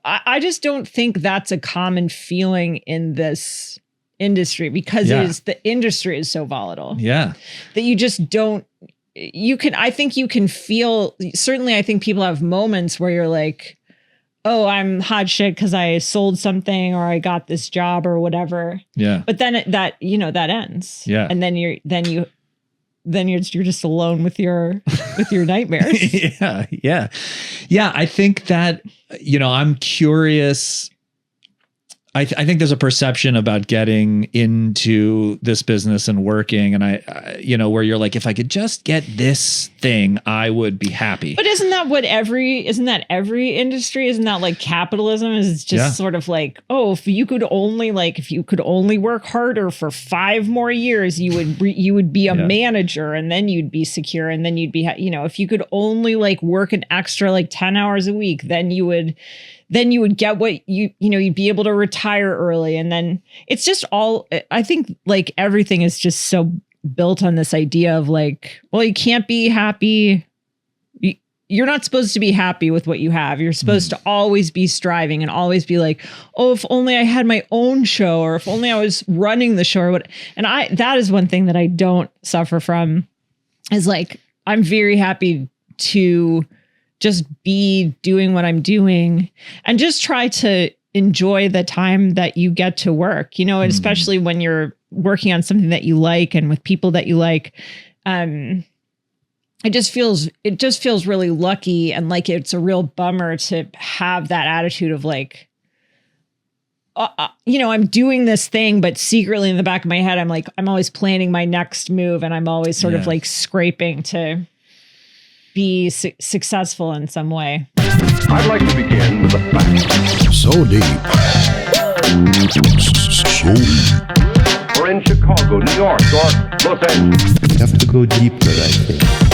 I just don't think that's a common feeling in this industry because the industry is so volatile. Yeah. That you just don't, I think you can feel, certainly I think people have moments where you're like, oh, I'm hot shit because I sold something or I got this job or whatever. Yeah. But then that ends. Yeah. And then you're just alone with your nightmares. Yeah. Yeah. Yeah. I think that, I'm curious. I think there's a perception about getting into this business and working, and where you're like, if I could just get this thing, I would be happy. But isn't that every industry? Isn't that like capitalism? Is just sort of like, oh, if you could only work harder for 5 more years, you would be a manager, and then you'd be secure, and then you'd be, if you could only like work an extra like 10 hours a week, then you would get what you'd be able to retire early. And then it's just all, I think like everything is just so built on this idea of like, well, you can't be happy. You're not supposed to be happy with what you have. You're supposed to always be striving and always be like, oh, if only I had my own show, or if only I was running the show or what. And that is one thing that I don't suffer from, is like, I'm very happy to just be doing what I'm doing and just try to enjoy the time that you get to work, especially when you're working on something that you like and with people that you like. It just feels really lucky, and like it's a real bummer to have that attitude of like, I'm doing this thing, but secretly in the back of my head, I'm always planning my next move, and I'm always sort of like scraping to be successful in some way. I'd like to begin with a fact. So deep. So deep. We're in Chicago, New York, or Los Angeles. You have to go deeper, I think.